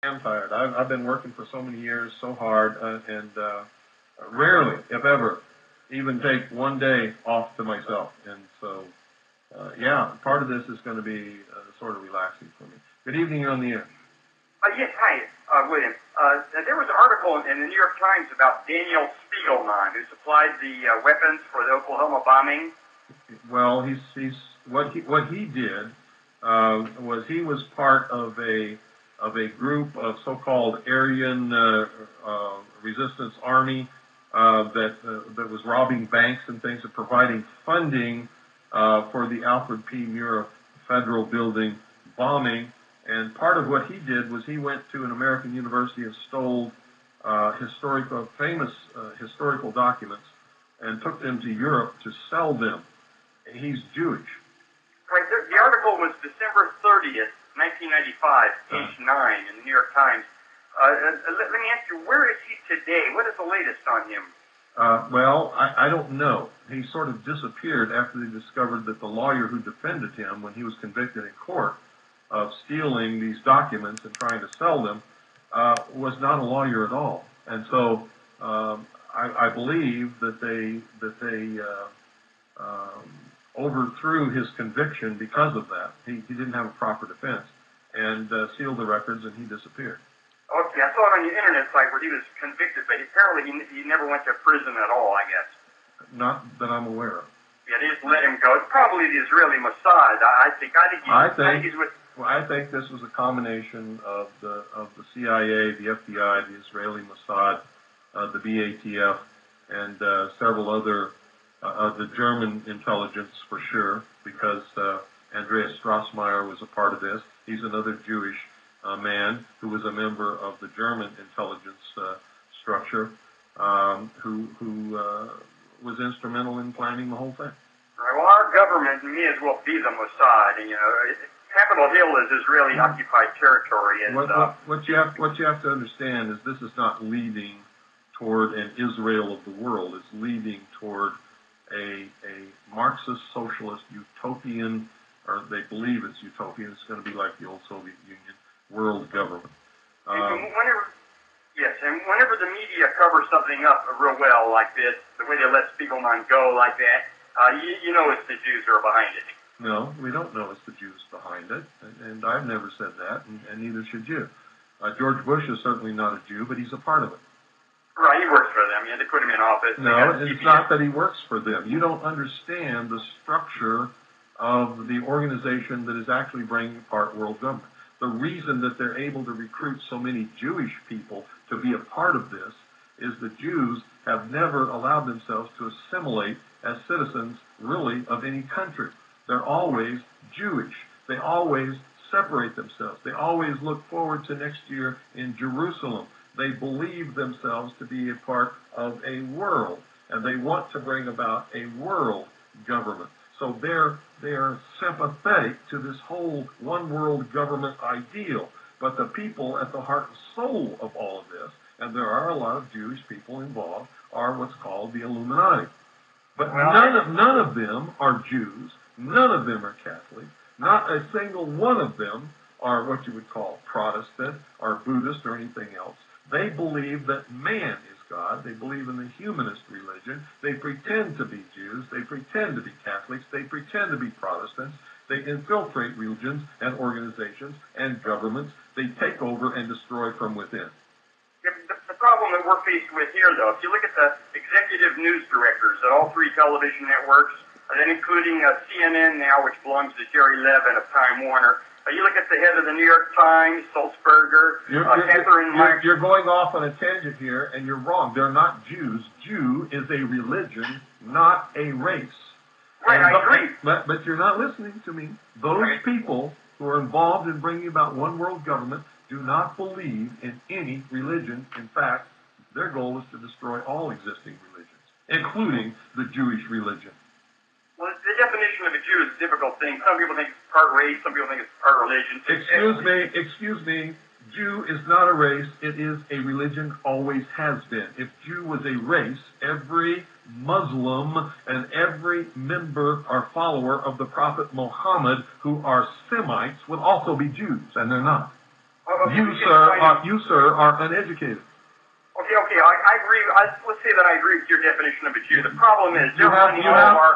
am tired. I've been working for so many years, so hard, and rarely, if ever, even take one day off to myself. And so, yeah, part of this is going to be sort of relaxing for me. Good evening, you're on the air. Yes, hi, William. There was an article in the New York Times about Daniel Spiegelman, who supplied the weapons for the Oklahoma bombing. Well, he's what he did was he was part of a group of so-called Aryan resistance army that was robbing banks and things and providing funding for the Alfred P. Murrah Federal Building bombing. And part of what he did was he went to an American university and stole famous historical documents and took them to Europe to sell them. He's Jewish. Right. The article was December 30th, 1995, page 9 in the New York Times. Let me ask you, where is he today? What is the latest on him? Well, I don't know. He sort of disappeared after they discovered that the lawyer who defended him when he was convicted in court of stealing these documents and trying to sell them was not a lawyer at all. And so I believe that they overthrew his conviction because of that. He didn't have a proper defense and sealed the records, and he disappeared. Okay, I saw it on your internet site where he was convicted, but apparently he never went to prison at all, I guess. Not that I'm aware of. Yeah, they just let him go. It's probably the Israeli Mossad. I think he's with. Well, I think this was a combination of the CIA, the FBI, the Israeli Mossad, the BATF, and several other the German intelligence for sure, because Andreas Strassmeyer was a part of this. He's another Jewish man who was a member of the German intelligence structure, who was instrumental in planning the whole thing. Right, well, our government may as well be the Mossad. And, Capitol Hill is Israeli-occupied territory. And what you have to understand is this is not leading toward an Israel of the world. It's leading toward a Marxist, socialist, utopian, or they believe it's utopian. It's going to be like the old Soviet Union world government. Whenever the media covers something up real well like this, the way they let Spiegelman go like that, you know it's the Jews who are behind it. No, we don't know it's the Jews behind it, and I've never said that, and neither should you. George Bush is certainly not a Jew, but he's a part of it. Right, he works for them. Yeah, they put him in office. No, it's not that he works for them. You don't understand the structure of the organization that is actually bringing apart world government. The reason that they're able to recruit so many Jewish people to be a part of this is the Jews have never allowed themselves to assimilate as citizens, really, of any country. They're always Jewish. They always separate themselves. They always look forward to next year in Jerusalem. They believe themselves to be a part of a world, and they want to bring about a world government. So they're sympathetic to this whole one world government ideal. But the people at the heart and soul of all of this, and there are a lot of Jewish people involved, are what's called the Illuminati. But none of them are Jews. None of them are Catholic. Not a single one of them are what you would call Protestant or Buddhist or anything else. They believe that man is God. They believe in the humanist religion. They pretend to be Jews. They pretend to be Catholics. They pretend to be Protestants. They infiltrate religions and organizations and governments. They take over and destroy from within. The problem that we're faced with here, though, if you look at the executive news directors at all three television networks, and then including CNN now, which belongs to Jerry Levin of Time Warner, you look at the head of the New York Times, Sulzberger, Catherine... You're going off on a tangent here, and you're wrong. They're not Jews. Jew is a religion, not a race. Right, I agree. But you're not listening to me. Those people who are involved in bringing about one world government do not believe in any religion. In fact, their goal is to destroy all existing religions, including the Jewish religion. Well, the definition of a Jew is a difficult thing. Some people think it's part race, some people think it's part religion. Excuse me. Jew is not a race. It is a religion, always has been. If Jew was a race, every Muslim and every member or follower of the Prophet Muhammad who are Semites would also be Jews, and they're not. You, sir, are uneducated. Okay, I agree. Let's say that I agree with your definition of a Jew. The problem is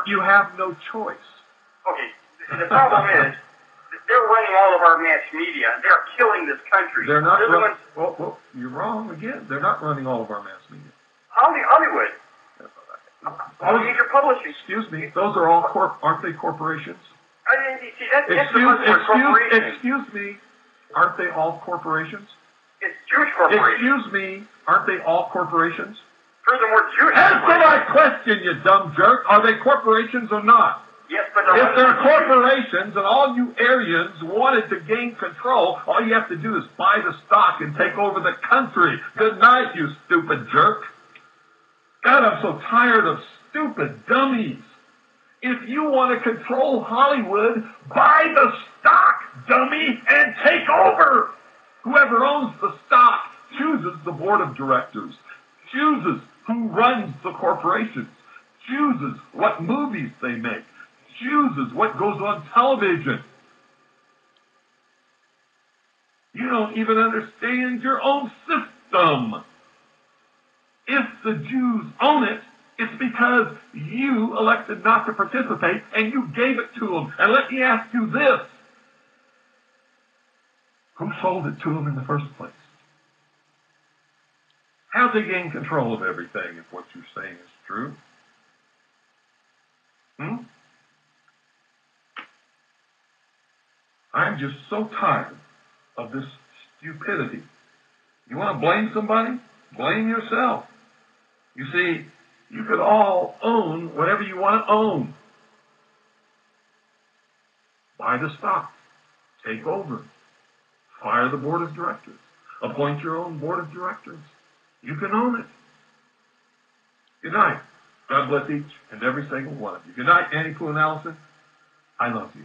you have no choice. Okay, the problem is they're running all of our mass media. They're killing this country. They're not. Well, you're wrong again. They're not running all of our mass media. Hollywood. All major publishing. Excuse me. Those are all aren't they corporations? See, that's corporations. Excuse me. Aren't they all corporations? It's Jewish corporations. Excuse me. Aren't they all corporations? Furthermore, Jewish Answer my question, you dumb jerk. Are they corporations or not? Yes, but if they're corporations and all you Aryans wanted to gain control, all you have to do is buy the stock and take over the country. Good night, you stupid jerk. God, I'm so tired of stupid dummies. If you want to control Hollywood, buy the stock, dummy, and take over. Whoever owns the stock chooses the board of directors, chooses who runs the corporations, chooses what movies they make, chooses what goes on television. You don't even understand your own system. If the Jews own it, it's because you elected not to participate and you gave it to them. And let me ask you this. Who sold it to them in the first place? How'd they gain control of everything if what you're saying is true? I'm just so tired of this stupidity. You want to blame somebody? Blame yourself. You see, you could all own whatever you want to own. Buy the stock. Take over. Fire the board of directors. Appoint your own board of directors. You can own it. Good night. God bless each and every single one of you. Good night, Annie Pooh and Allison. I love you.